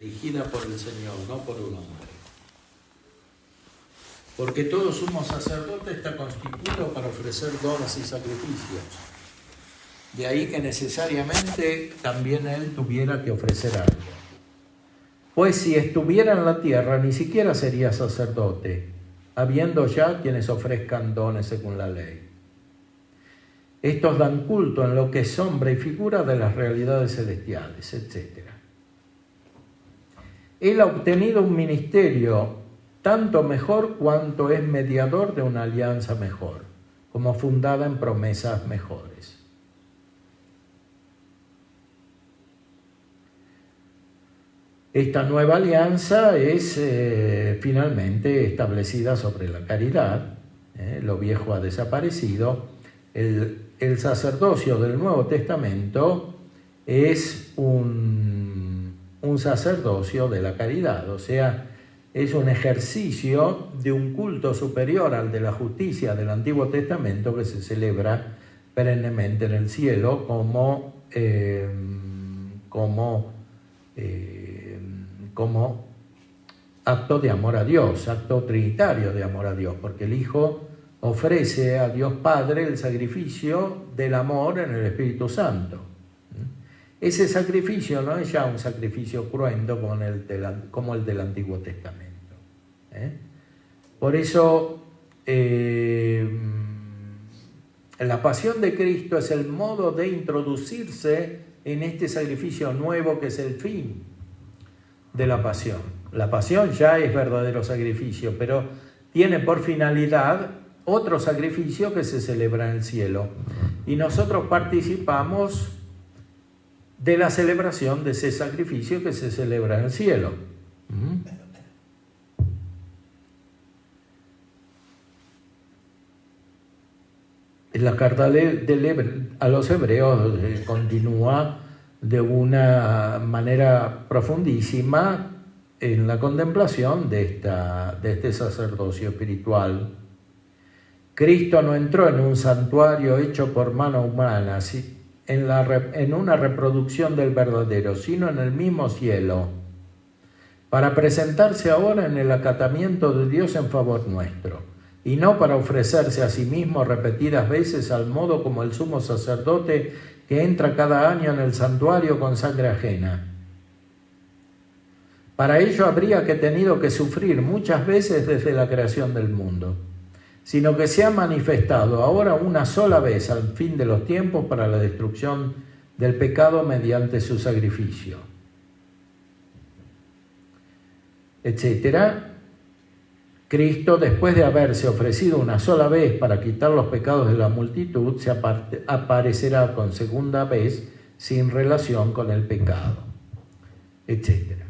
elegida por el Señor, no por un hombre. Porque todo sumo sacerdote está constituido para ofrecer dones y sacrificios. De ahí que necesariamente también él tuviera que ofrecer algo. Pues si estuviera en la tierra, ni siquiera sería sacerdote, habiendo ya quienes ofrezcan dones según la ley. Estos dan culto en lo que es sombra y figura de las realidades celestiales, etc. Él ha obtenido un ministerio tanto mejor cuanto es mediador de una alianza mejor, como fundada en promesas mejores. Esta nueva alianza es finalmente establecida sobre la caridad. Lo viejo ha desaparecido. El sacerdocio del Nuevo Testamento es un sacerdocio de la caridad, o sea, es un ejercicio de un culto superior al de la justicia del Antiguo Testamento que se celebra perennemente en el cielo como acto de amor a Dios, acto trinitario de amor a Dios, porque el Hijo ofrece a Dios Padre el sacrificio del amor en el Espíritu Santo. Ese sacrificio no es ya un sacrificio cruento como el del Antiguo Testamento. Por eso la pasión de Cristo es el modo de introducirse en este sacrificio nuevo que es el fin de la pasión. La pasión ya es verdadero sacrificio, pero tiene por finalidad otro sacrificio que se celebra en el cielo. Y nosotros participamos de la celebración de ese sacrificio que se celebra en el cielo. La carta a los hebreos continúa de una manera profundísima en la contemplación de este sacerdocio espiritual. Cristo no entró en un santuario hecho por mano humana, en una reproducción del verdadero, sino en el mismo cielo, para presentarse ahora en el acatamiento de Dios en favor nuestro, y no para ofrecerse a sí mismo repetidas veces al modo como el sumo sacerdote que entra cada año en el santuario con sangre ajena. Para ello habría tenido que sufrir muchas veces desde la creación del mundo, sino que se ha manifestado ahora una sola vez al fin de los tiempos para la destrucción del pecado mediante su sacrificio, etcétera. Cristo, después de haberse ofrecido una sola vez para quitar los pecados de la multitud, se aparecerá con segunda vez sin relación con el pecado, etc.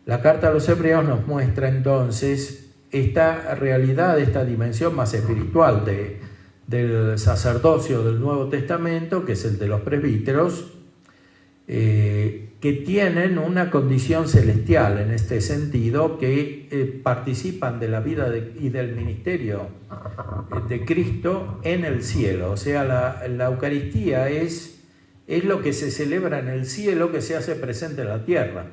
La carta a los hebreos nos muestra entonces esta realidad, esta dimensión más espiritual del sacerdocio del Nuevo Testamento, que es el de los presbíteros, que tienen una condición celestial en este sentido, que participan de la vida y del ministerio de Cristo en el cielo. O sea, la Eucaristía es lo que se celebra en el cielo, que se hace presente en la tierra.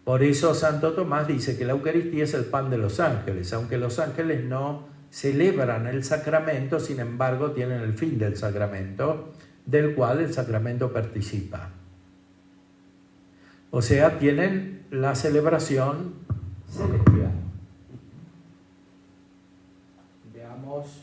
Por eso Santo Tomás dice que la Eucaristía es el pan de los ángeles, aunque los ángeles no celebran el sacramento, sin embargo tienen el fin del sacramento, del cual el sacramento participa. O sea, tienen la celebración celestial. Veamos.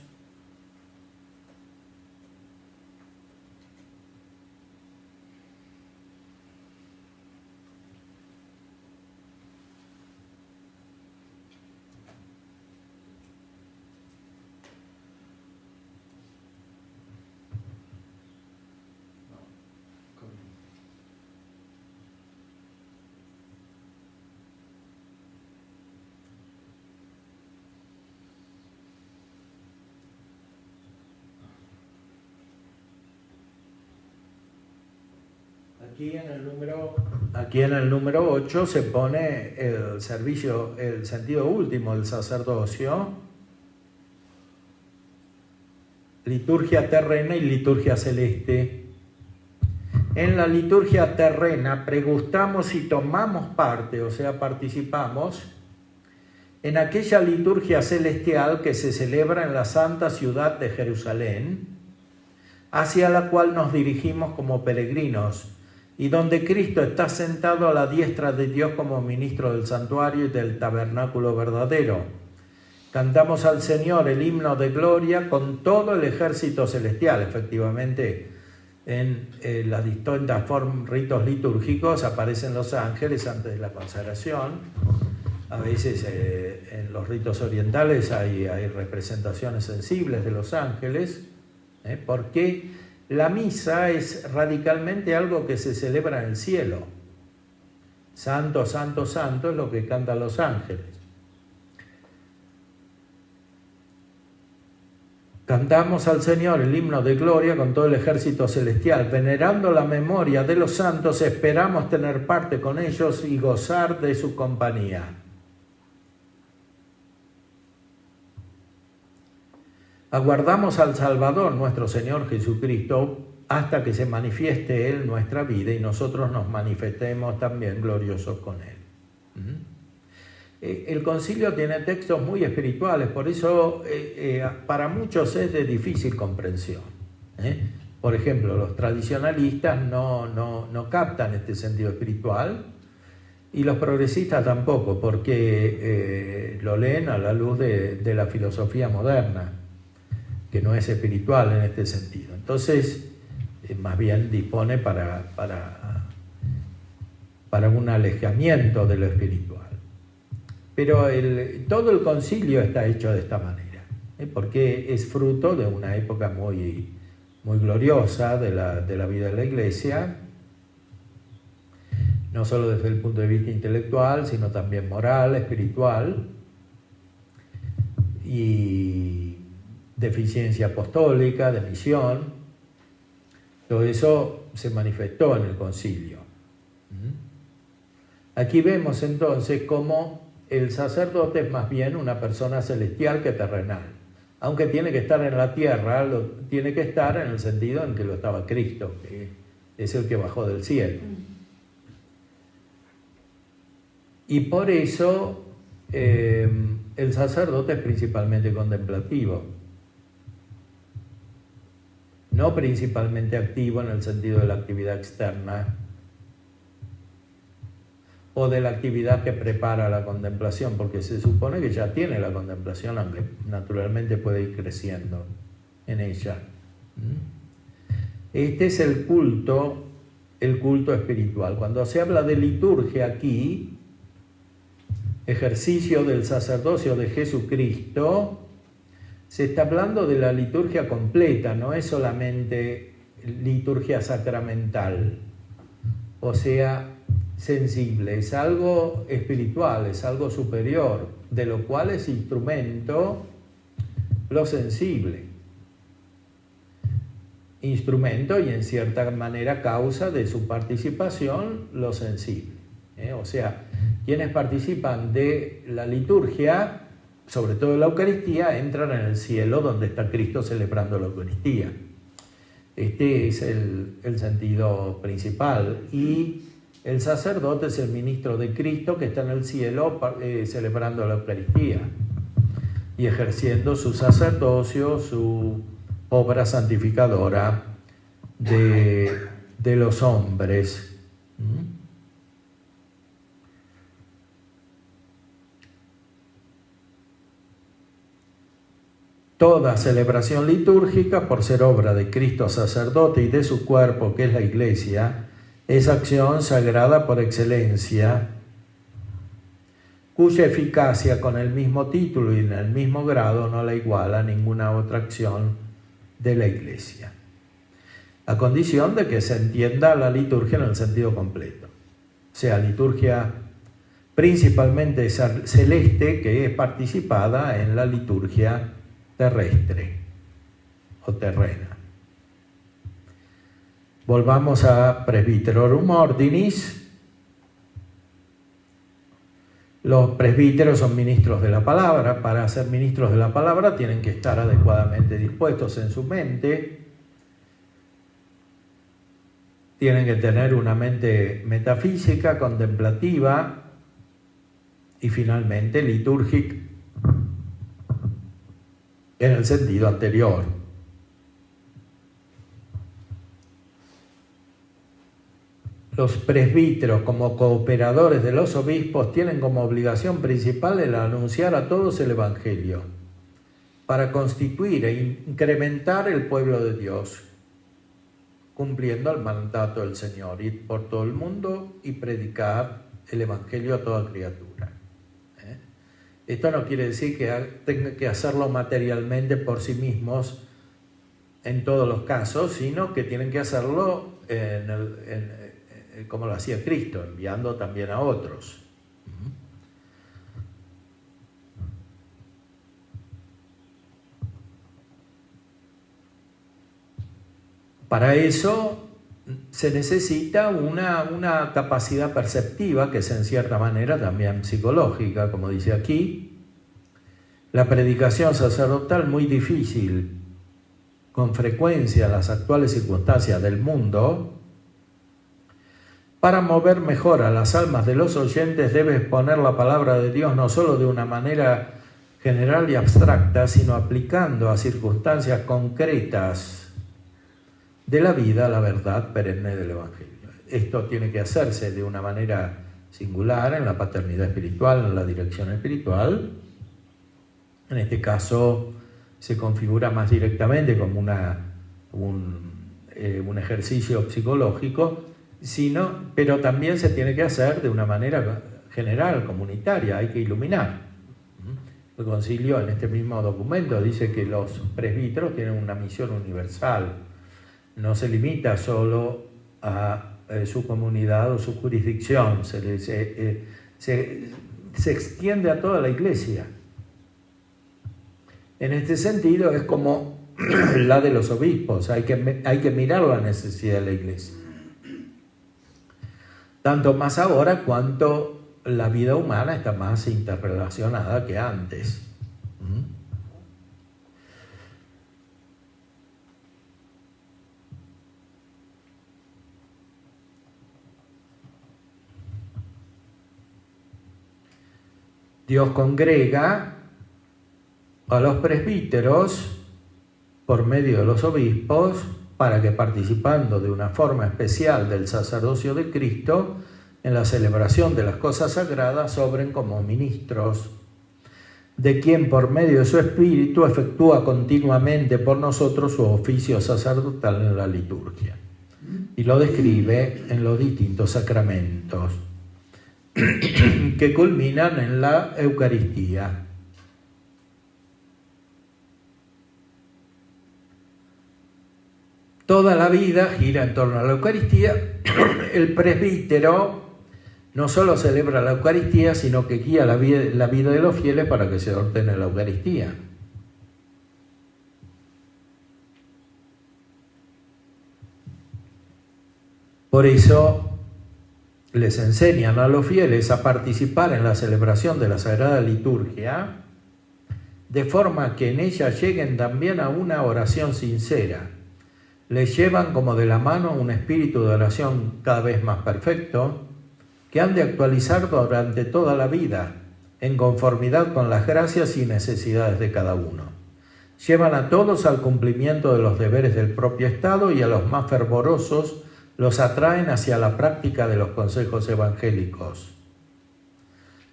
Aquí en el número 8 se pone el sentido último del sacerdocio, liturgia terrena y liturgia celeste. En la liturgia terrena pregustamos y tomamos parte, o sea, participamos en aquella liturgia celestial que se celebra en la santa ciudad de Jerusalén, hacia la cual nos dirigimos como peregrinos, y donde Cristo está sentado a la diestra de Dios como ministro del santuario y del tabernáculo verdadero. Cantamos al Señor el himno de gloria con todo el ejército celestial. Efectivamente, en las distintas ritos litúrgicos aparecen los ángeles antes de la consagración. A veces en los ritos orientales hay representaciones sensibles de los ángeles, porque la misa es radicalmente algo que se celebra en el cielo. Santo, santo, santo es lo que cantan los ángeles. Cantamos al Señor el himno de gloria con todo el ejército celestial. Venerando la memoria de los santos, esperamos tener parte con ellos y gozar de su compañía. Aguardamos al Salvador, nuestro Señor Jesucristo, hasta que se manifieste Él en nuestra vida y nosotros nos manifestemos también gloriosos con Él. El concilio tiene textos muy espirituales, por eso para muchos es de difícil comprensión. Por ejemplo, los tradicionalistas no captan este sentido espiritual y los progresistas tampoco, porque lo leen a la luz de la filosofía moderna, que no es espiritual en este sentido. Entonces, más bien dispone para un alejamiento de lo espiritual. Pero todo el concilio está hecho de esta manera, porque es fruto de una época muy, muy gloriosa de la vida de la Iglesia, no solo desde el punto de vista intelectual, sino también moral, espiritual, y de eficiencia apostólica, de misión. Todo eso se manifestó en el concilio. Aquí vemos entonces cómo el sacerdote es más bien una persona celestial que terrenal. Aunque tiene que estar en la tierra, tiene que estar en el sentido en que lo estaba Cristo, que es el que bajó del cielo. Y por eso el sacerdote es principalmente contemplativo, no principalmente activo en el sentido de la actividad externa o de la actividad que prepara la contemplación, porque se supone que ya tiene la contemplación, aunque naturalmente puede ir creciendo en ella. Este es el culto espiritual. Cuando se habla de liturgia aquí, ejercicio del sacerdocio de Jesucristo, se está hablando de la liturgia completa, no es solamente liturgia sacramental, o sea, sensible, es algo espiritual, es algo superior, de lo cual es instrumento lo sensible. Instrumento y en cierta manera causa de su participación lo sensible. O sea, quienes participan de la liturgia, sobre todo la Eucaristía, entran en el cielo donde está Cristo celebrando la Eucaristía. Este es el sentido principal. Y el sacerdote es el ministro de Cristo que está en el cielo celebrando la Eucaristía y ejerciendo su sacerdocio, su obra santificadora de los hombres. Toda celebración litúrgica, por ser obra de Cristo sacerdote y de su cuerpo, que es la Iglesia, es acción sagrada por excelencia, cuya eficacia con el mismo título y en el mismo grado no la iguala ninguna otra acción de la Iglesia, a condición de que se entienda la liturgia en el sentido completo, o sea, liturgia principalmente celeste, que es participada en la liturgia terrestre o terrena. Volvamos a Presbyterorum Ordinis. Los presbíteros son ministros de la palabra. Para ser ministros de la palabra tienen que estar adecuadamente dispuestos en su mente, tienen que tener una mente metafísica, contemplativa y finalmente litúrgica en el sentido anterior. Los presbíteros, como cooperadores de los obispos, tienen como obligación principal el anunciar a todos el Evangelio, para constituir e incrementar el pueblo de Dios, cumpliendo el mandato del Señor, ir por todo el mundo y predicar el Evangelio a toda criatura. Esto no quiere decir que tengan que hacerlo materialmente por sí mismos en todos los casos, sino que tienen que hacerlo como lo hacía Cristo, enviando también a otros. Para eso se necesita una capacidad perceptiva, que es en cierta manera también psicológica, como dice aquí. La predicación sacerdotal, muy difícil, con frecuencia en las actuales circunstancias del mundo. Para mover mejor a las almas de los oyentes debe exponer la palabra de Dios no solo de una manera general y abstracta, sino aplicando a circunstancias concretas de la vida la verdad perenne del Evangelio. Esto tiene que hacerse de una manera singular en la paternidad espiritual, en la dirección espiritual. En este caso se configura más directamente como un ejercicio psicológico, pero también se tiene que hacer de una manera general, comunitaria, hay que iluminar. El concilio en este mismo documento dice que los presbíteros tienen una misión universal, no se limita solo a su comunidad o su jurisdicción, se extiende a toda la Iglesia. En este sentido es como la de los obispos, hay que mirar la necesidad de la Iglesia. Tanto más ahora cuanto la vida humana está más interrelacionada que antes. Dios congrega a los presbíteros por medio de los obispos para que, participando de una forma especial del sacerdocio de Cristo en la celebración de las cosas sagradas, obren como ministros, de quien por medio de su espíritu efectúa continuamente por nosotros su oficio sacerdotal en la liturgia. Y lo describe en los distintos sacramentos que culminan en la Eucaristía. Toda la vida gira en torno a la Eucaristía. El presbítero no solo celebra la Eucaristía, sino que guía la vida de los fieles para que se ordene la Eucaristía. Por eso les enseñan a los fieles a participar en la celebración de la Sagrada Liturgia, de forma que en ella lleguen también a una oración sincera. Les llevan como de la mano un espíritu de oración cada vez más perfecto, que han de actualizar durante toda la vida, en conformidad con las gracias y necesidades de cada uno. Llevan a todos al cumplimiento de los deberes del propio Estado y a los más fervorosos los atraen hacia la práctica de los consejos evangélicos,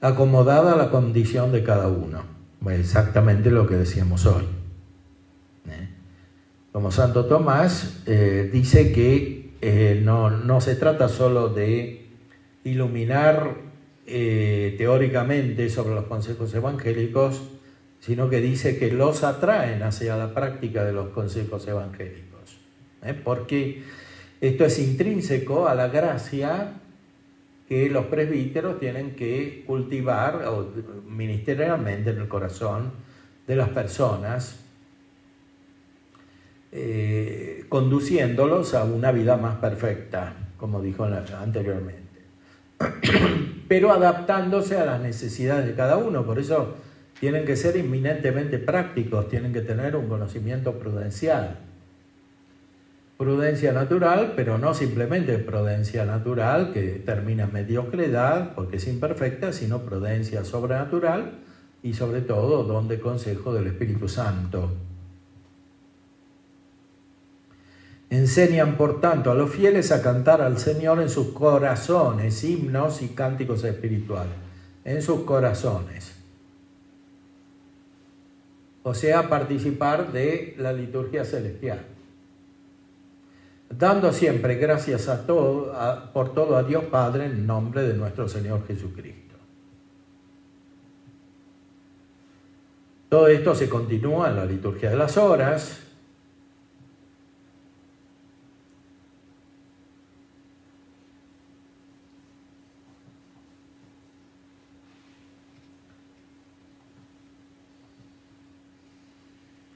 acomodada a la condición de cada uno. Exactamente lo que decíamos hoy. Como Santo Tomás dice que no se trata solo de iluminar teóricamente sobre los consejos evangélicos, sino que dice que los atraen hacia la práctica de los consejos evangélicos. Porque esto es intrínseco a la gracia que los presbíteros tienen que cultivar ministerialmente en el corazón de las personas, conduciéndolos a una vida más perfecta, como dijo anteriormente, pero adaptándose a las necesidades de cada uno. Por eso tienen que ser eminentemente prácticos, tienen que tener un conocimiento prudencial. Prudencia natural, pero no simplemente prudencia natural que termina en mediocridad porque es imperfecta, sino prudencia sobrenatural y sobre todo don de consejo del Espíritu Santo. Enseñan, por tanto, a los fieles a cantar al Señor en sus corazones, himnos y cánticos espirituales, en sus corazones. O sea, participar de la liturgia celestial. Dando siempre gracias por todo a Dios Padre en nombre de nuestro Señor Jesucristo. Todo esto se continúa en la liturgia de las horas.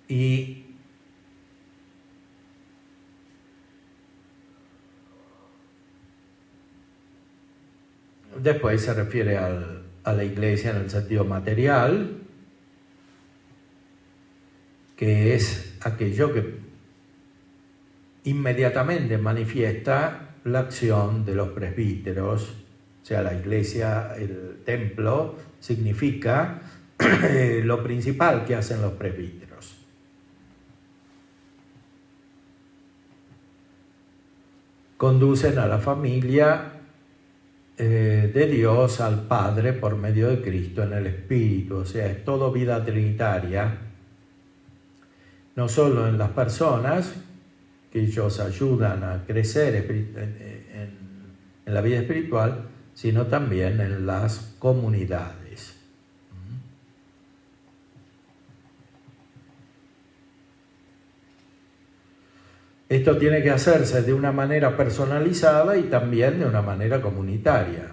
Y después se refiere a la iglesia en el sentido material, que es aquello que inmediatamente manifiesta la acción de los presbíteros. O sea, la iglesia, el templo, significa lo principal que hacen los presbíteros. Conducen a la familia de Dios al Padre por medio de Cristo en el Espíritu. O sea, es todo vida trinitaria, no solo en las personas, que ellos ayudan a crecer en la vida espiritual, sino también en las comunidades. Esto tiene que hacerse de una manera personalizada y también de una manera comunitaria.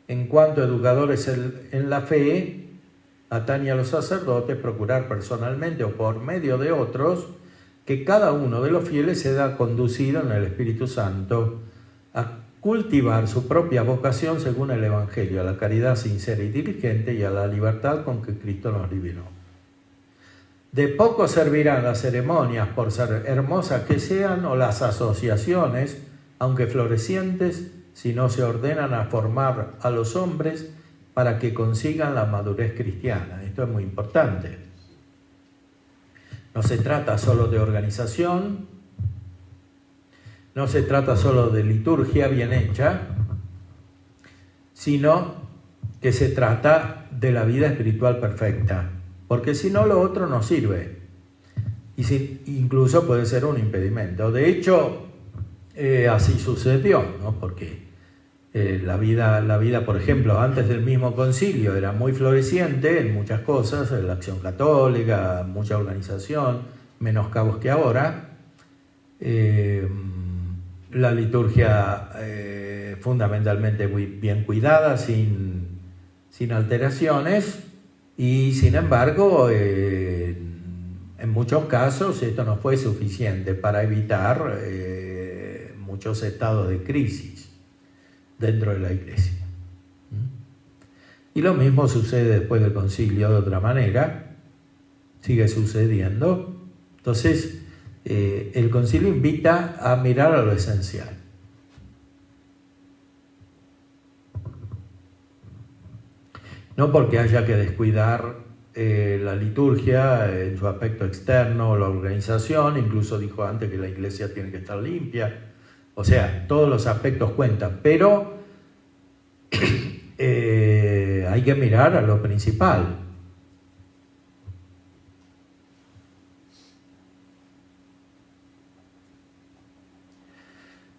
En cuanto a educadores en la fe, atañe a los sacerdotes procurar personalmente o por medio de otros que cada uno de los fieles sea conducido en el Espíritu Santo a cultivar su propia vocación según el Evangelio, a la caridad sincera y diligente y a la libertad con que Cristo nos liberó. De poco servirán las ceremonias, por ser hermosas que sean, o las asociaciones, aunque florecientes, si no se ordenan a formar a los hombres para que consigan la madurez cristiana. Esto es muy importante. No se trata solo de organización, no se trata solo de liturgia bien hecha, sino que se trata de la vida espiritual perfecta, porque si no lo otro no sirve, y incluso puede ser un impedimento. De hecho, así sucedió, ¿no? Porque la vida, por ejemplo, antes del mismo concilio era muy floreciente en muchas cosas, en la acción católica, mucha organización, menos cabos que ahora. La liturgia fundamentalmente muy bien cuidada, sin alteraciones, y sin embargo, en muchos casos esto no fue suficiente para evitar muchos estados de crisis dentro de la iglesia. Y lo mismo sucede después del concilio de otra manera, sigue sucediendo. Entonces, el concilio invita a mirar a lo esencial. No porque haya que descuidar la liturgia en su aspecto externo, la organización, incluso dijo antes que la iglesia tiene que estar limpia. O sea, todos los aspectos cuentan, pero hay que mirar a lo principal.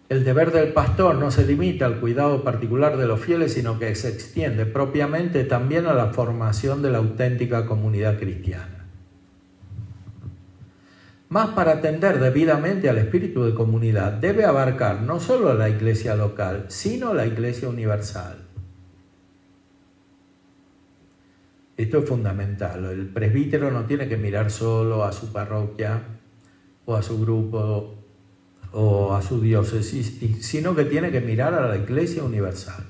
El deber del pastor no se limita al cuidado particular de los fieles, sino que se extiende propiamente también a la formación de la auténtica comunidad cristiana. Más, para atender debidamente al espíritu de comunidad, debe abarcar no solo la iglesia local, sino la iglesia universal. Esto es fundamental. El presbítero no tiene que mirar solo a su parroquia o a su grupo o a su diócesis, sino que tiene que mirar a la iglesia universal.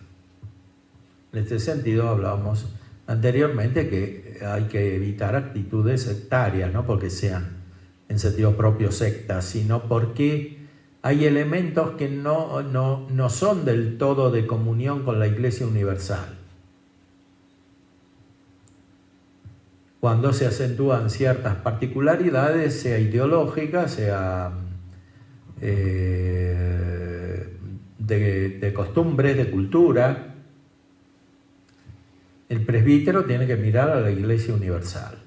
En este sentido hablábamos anteriormente que hay que evitar actitudes sectarias, no porque sean en sentido propio sectas, sino porque hay elementos que no son del todo de comunión con la Iglesia universal. Cuando se acentúan ciertas particularidades, sea ideológicas, sea de costumbres, de cultura, el presbítero tiene que mirar a la Iglesia universal.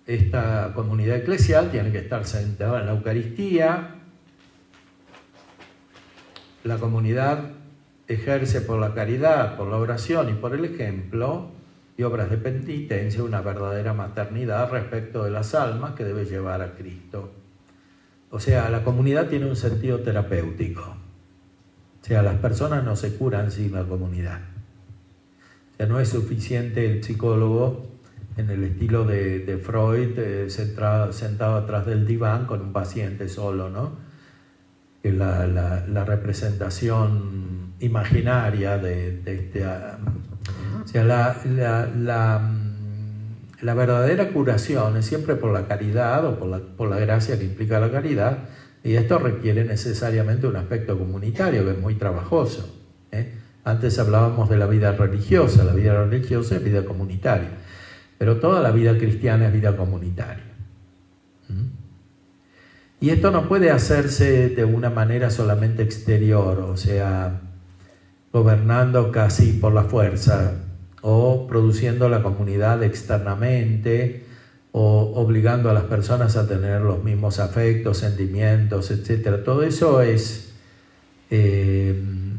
Esta comunidad eclesial tiene que estar centrada en la Eucaristía. La comunidad ejerce por la caridad, por la oración y por el ejemplo y obras de penitencia una verdadera maternidad respecto de las almas que debe llevar a Cristo. O sea, la comunidad tiene un sentido terapéutico. O sea, las personas no se curan sin la comunidad. O sea, no es suficiente el psicólogo en el estilo de Freud, sentado atrás del diván con un paciente solo, ¿no? Que la representación imaginaria de este... o sea, la verdadera curación es siempre por la caridad o por la gracia que implica la caridad, y esto requiere necesariamente un aspecto comunitario que es muy trabajoso, ¿eh? Antes hablábamos de la vida religiosa es vida comunitaria. Pero toda la vida cristiana es vida comunitaria. Y esto no puede hacerse de una manera solamente exterior, o sea, gobernando casi por la fuerza, o produciendo la comunidad externamente, o obligando a las personas a tener los mismos afectos, sentimientos, etc. Todo eso es,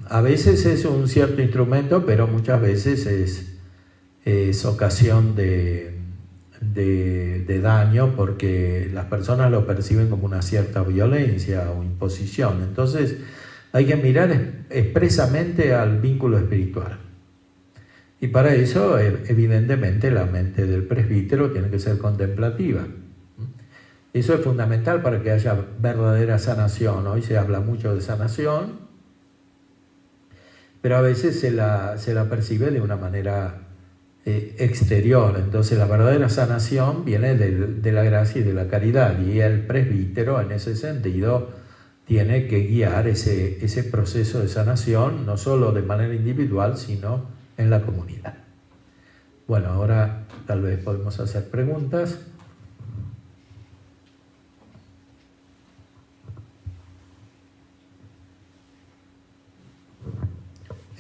a veces es un cierto instrumento, pero muchas veces es ocasión de daño, porque las personas lo perciben como una cierta violencia o imposición. Entonces hay que mirar expresamente al vínculo espiritual, y para eso evidentemente la mente del presbítero tiene que ser contemplativa. Eso es fundamental para que haya verdadera sanación. Hoy se habla mucho de sanación, pero a veces se la percibe de una manera exterior. Entonces la verdadera sanación viene de la gracia y de la caridad, y el presbítero en ese sentido tiene que guiar ese proceso de sanación, no solo de manera individual, sino en la comunidad. Bueno, ahora tal vez podemos hacer preguntas.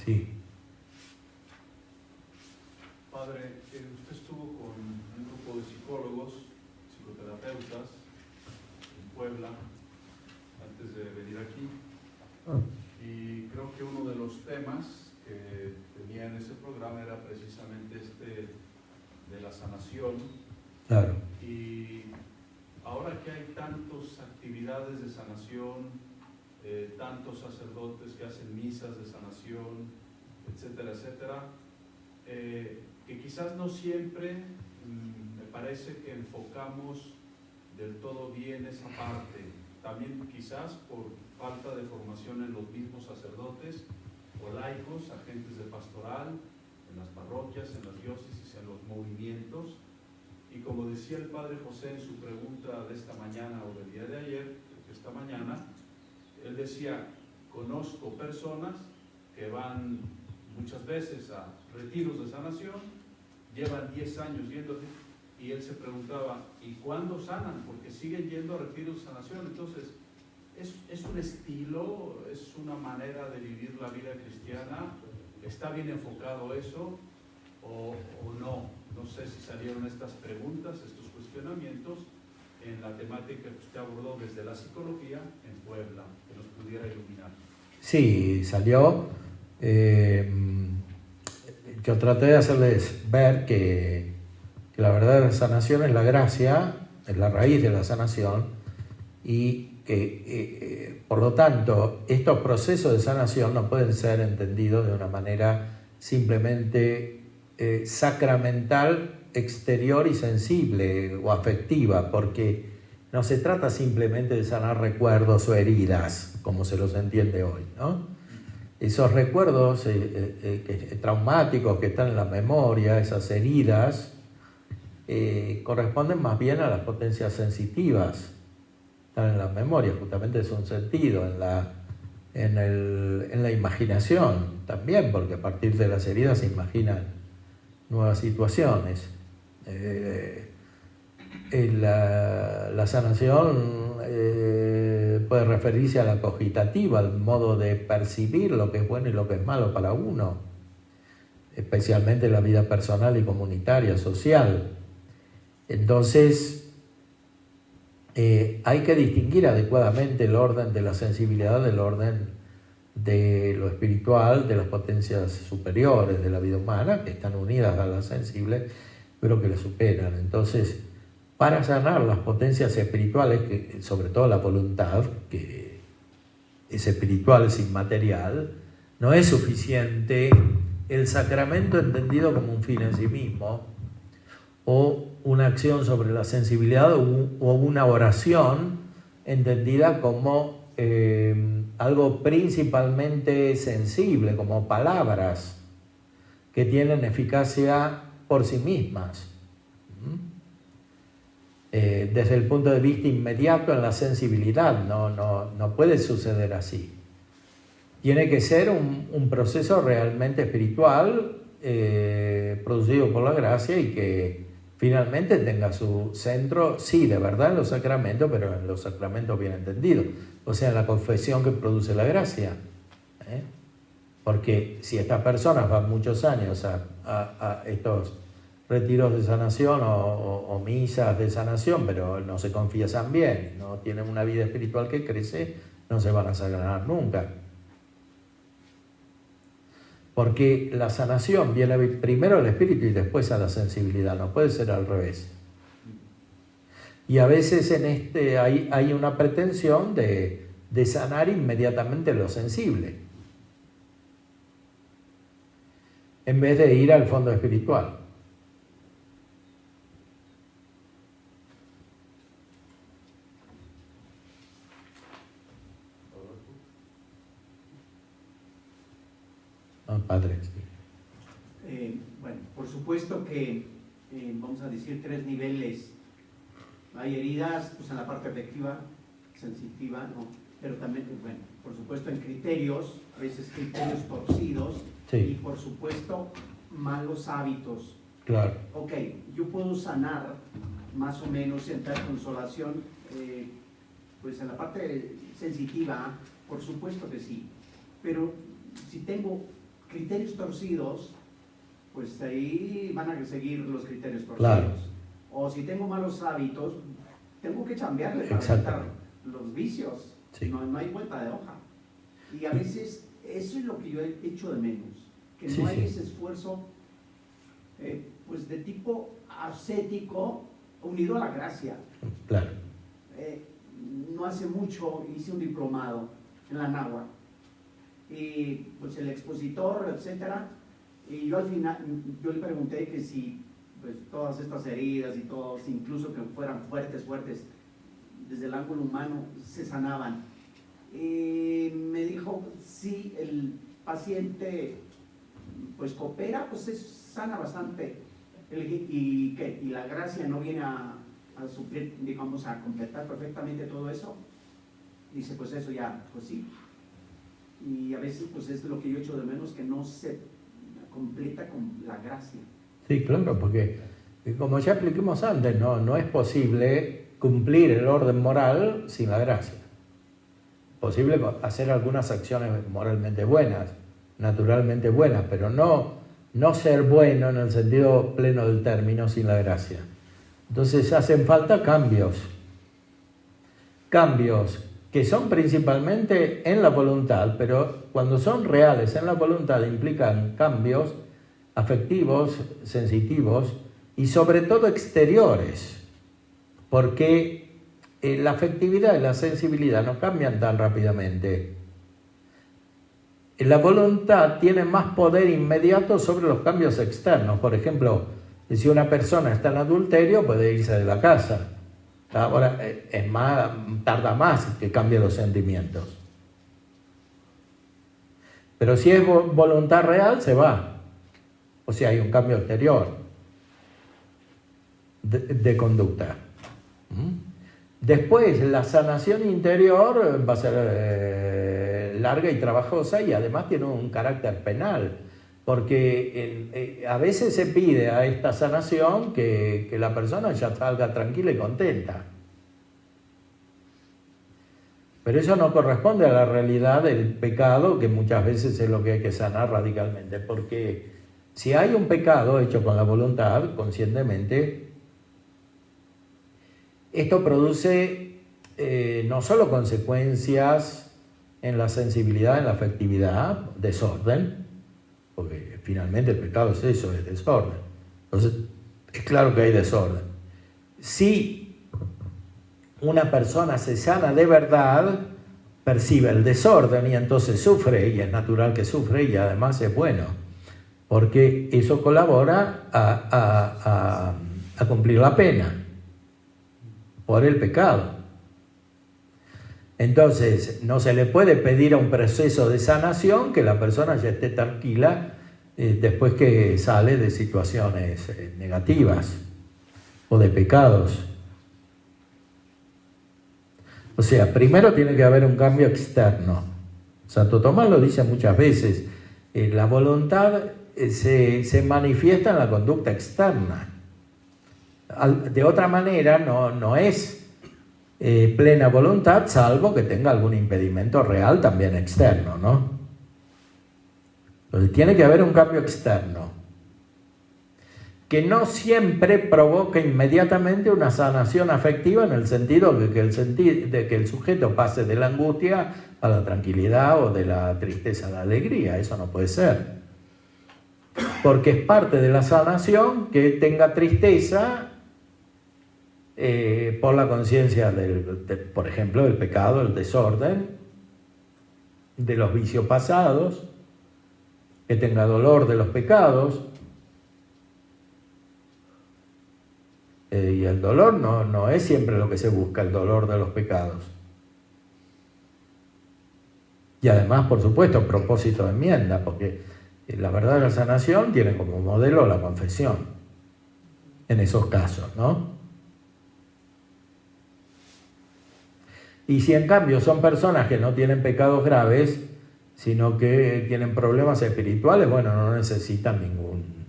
Sí. Padre, usted estuvo con un grupo de psicólogos, psicoterapeutas en Puebla antes de venir aquí, y creo que uno de los temas que tenía en ese programa era precisamente de la sanación. Claro. Y ahora que hay tantas actividades de sanación, tantos sacerdotes que hacen misas de sanación, etcétera, etcétera, que quizás no siempre me parece que enfocamos del todo bien esa parte, también quizás por falta de formación en los mismos sacerdotes o laicos, agentes de pastoral, en las parroquias, en las diócesis, en los movimientos. Y como decía el Padre José en su pregunta de esta mañana o del día de ayer, esta mañana, él decía, conozco personas que van muchas veces a retiros de sanación, llevan 10 años yendo, y él se preguntaba, ¿y cuándo sanan? Porque siguen yendo a retiros de sanación. Entonces, ¿es un estilo, es una manera de vivir la vida cristiana? ¿Está bien enfocado eso o no? No sé si salieron estas preguntas, estos cuestionamientos en la temática que usted abordó desde la psicología en Puebla, que nos pudiera iluminar. Sí, salió. Yo traté de hacerles ver que la verdadera sanación es la gracia, es la raíz de la sanación, y que por lo tanto estos procesos de sanación no pueden ser entendidos de una manera simplemente sacramental, exterior y sensible o afectiva, porque no se trata simplemente de sanar recuerdos o heridas, como se los entiende hoy, ¿no? Esos recuerdos traumáticos que están en la memoria, esas heridas, corresponden más bien a las potencias sensitivas, están en la memoria, justamente es un sentido, en la imaginación también, porque a partir de las heridas se imaginan nuevas situaciones. La sanación puede referirse a la cogitativa, al modo de percibir lo que es bueno y lo que es malo para uno, especialmente en la vida personal y comunitaria, social. Entonces, hay que distinguir adecuadamente el orden de la sensibilidad del orden de lo espiritual, de las potencias superiores de la vida humana, que están unidas a la sensible, pero que la superan. Entonces, para sanar las potencias espirituales, que, sobre todo la voluntad, que es espiritual, es inmaterial, no es suficiente el sacramento entendido como un fin en sí mismo, o una acción sobre la sensibilidad, o una oración entendida como algo principalmente sensible, como palabras que tienen eficacia por sí mismas. Desde el punto de vista inmediato en la sensibilidad, no puede suceder así. Tiene que ser un proceso realmente espiritual, producido por la gracia, y que finalmente tenga su centro, sí, de verdad en los sacramentos, pero en los sacramentos bien entendidos, o sea, en la confesión que produce la gracia. Porque si estas personas van muchos años a estos retiros de sanación o misas de sanación, pero no se confiesan bien, no tienen una vida espiritual que crece, no se van a sanar nunca. Porque la sanación viene primero al espíritu y después a la sensibilidad, no puede ser al revés. Y a veces hay una pretensión de sanar inmediatamente lo sensible, en vez de ir al fondo espiritual. Padre. Bueno, por supuesto que vamos a decir 3 niveles. Hay heridas pues en la parte afectiva, sensitiva, ¿no? Pero también, bueno, por supuesto en criterios, a veces criterios torcidos, sí. Y por supuesto malos hábitos. Claro. Ok, yo puedo sanar más o menos, entrar consolación, pues en la parte sensitiva, por supuesto que sí, pero si tengo criterios torcidos, pues ahí van a seguir los criterios torcidos. Claro. O si tengo malos hábitos, tengo que cambiarle para evitar los vicios. Sí. No hay vuelta de hoja. Y a veces eso es lo que yo he hecho de menos, que no hay ese esfuerzo pues de tipo ascético unido a la gracia. Claro. No hace mucho hice un diplomado en la náhuatl. Y pues el expositor, etcétera, y yo al final, yo le pregunté que si pues todas estas heridas y todos, incluso que fueran fuertes, desde el ángulo humano, se sanaban. Y me dijo, si el paciente pues coopera, pues se sana bastante, y la gracia no viene a suplir, digamos, a completar perfectamente todo eso. Dice, pues eso ya, pues sí. Y a veces pues es lo que yo echo de menos, que no se completa con la gracia. Sí, claro, porque como ya expliquemos antes, no es posible cumplir el orden moral sin la gracia. Posible hacer algunas acciones moralmente buenas, naturalmente buenas, pero no ser bueno en el sentido pleno del término sin la gracia. Entonces hacen falta cambios que son principalmente en la voluntad, pero cuando son reales en la voluntad implican cambios afectivos, sensitivos y sobre todo exteriores, porque la afectividad y la sensibilidad no cambian tan rápidamente. La voluntad tiene más poder inmediato sobre los cambios externos. Por ejemplo, si una persona está en adulterio, puede irse de la casa. Ahora, tarda más que cambie los sentimientos. Pero si es voluntad real, se va. O sea, hay un cambio exterior de conducta. Después, la sanación interior va a ser larga y trabajosa y además tiene un carácter penal. Porque a veces se pide a esta sanación que la persona ya salga tranquila y contenta. Pero eso no corresponde a la realidad del pecado, que muchas veces es lo que hay que sanar radicalmente. Porque si hay un pecado hecho con la voluntad, conscientemente, esto produce no solo consecuencias en la sensibilidad, en la afectividad, desorden, porque finalmente el pecado es eso, es desorden. Entonces, es claro que hay desorden. Si una persona se sana de verdad, percibe el desorden y entonces sufre, y es natural que sufre, y además es bueno, porque eso colabora a cumplir la pena por el pecado. Entonces, no se le puede pedir a un proceso de sanación que la persona ya esté tranquila después que sale de situaciones negativas o de pecados. O sea, primero tiene que haber un cambio externo. Santo Tomás lo dice muchas veces, la voluntad se manifiesta en la conducta externa. De otra manera no es plena voluntad, salvo que tenga algún impedimento real también externo, ¿no? Entonces tiene que haber un cambio externo que no siempre provoca inmediatamente una sanación afectiva, en el sentido de que el sujeto pase de la angustia a la tranquilidad o de la tristeza a la alegría. Eso no puede ser, porque es parte de la sanación que tenga tristeza por la conciencia por ejemplo, del pecado, el desorden, de los vicios pasados, que tenga dolor de los pecados. Y el dolor no es siempre lo que se busca, el dolor de los pecados. Y además, por supuesto, propósito de enmienda, porque la verdadera sanación tiene como modelo la confesión, en esos casos, ¿no? Y si en cambio son personas que no tienen pecados graves, sino que tienen problemas espirituales, bueno, no necesitan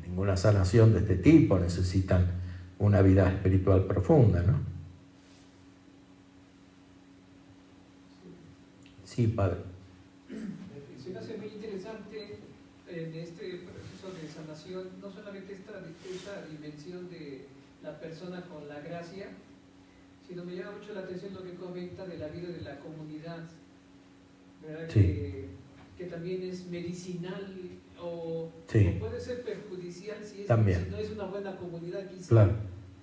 ninguna sanación de este tipo, necesitan una vida espiritual profunda, ¿no? Sí, padre. Se me hace muy interesante en este proceso de sanación, no solamente esta dimensión de la persona con la gracia, sino me llama mucho la atención lo que comenta de la vida de la comunidad, ¿verdad? Sí. Que también es medicinal o puede ser perjudicial si no es una buena comunidad, quizá, claro,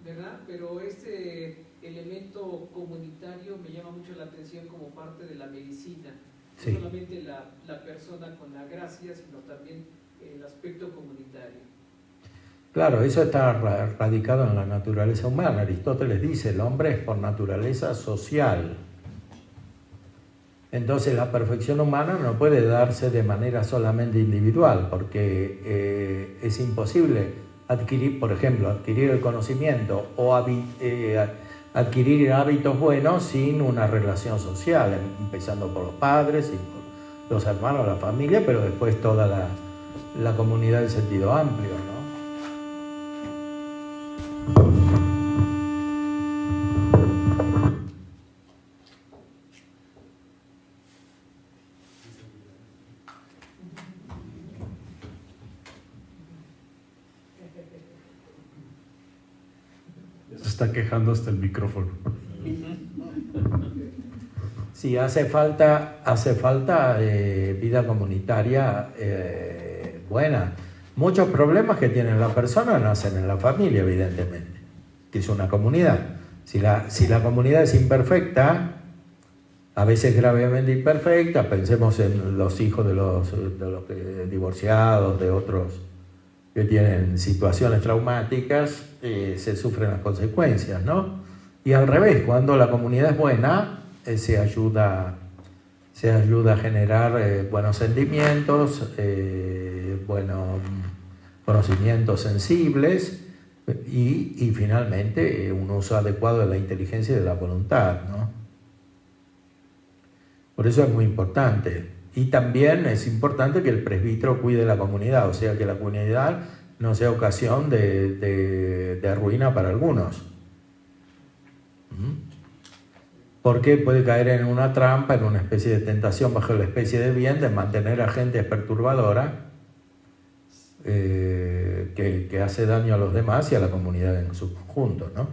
¿verdad? Pero este elemento comunitario me llama mucho la atención como parte de la medicina, no solamente la persona con la gracia, sino también el aspecto comunitario. Claro, eso está radicado en la naturaleza humana. Aristóteles dice, el hombre es por naturaleza social. Entonces la perfección humana no puede darse de manera solamente individual, porque es imposible adquirir, por ejemplo, adquirir el conocimiento o adquirir hábitos buenos sin una relación social, empezando por los padres y por los hermanos, la familia, pero después toda la comunidad en sentido amplio, ¿no? Se está quejando hasta el micrófono. Sí, hace falta vida comunitaria buena. Muchos problemas que tiene la persona nacen en la familia, evidentemente, que es una comunidad. Si la comunidad es imperfecta, a veces gravemente imperfecta, pensemos en los hijos de los divorciados, de otros que tienen situaciones traumáticas, se sufren las consecuencias, ¿no? Y al revés, cuando la comunidad es buena, se ayuda a generar buenos sentimientos, buenos conocimientos sensibles y finalmente un uso adecuado de la inteligencia y de la voluntad, ¿no? Por eso es muy importante. Y también es importante que el presbítero cuide la comunidad, o sea, que la comunidad no sea ocasión de ruina para algunos. Porque puede caer en una trampa, en una especie de tentación bajo la especie de bien, de mantener a gente perturbadora que hace daño a los demás y a la comunidad en su conjunto, ¿no?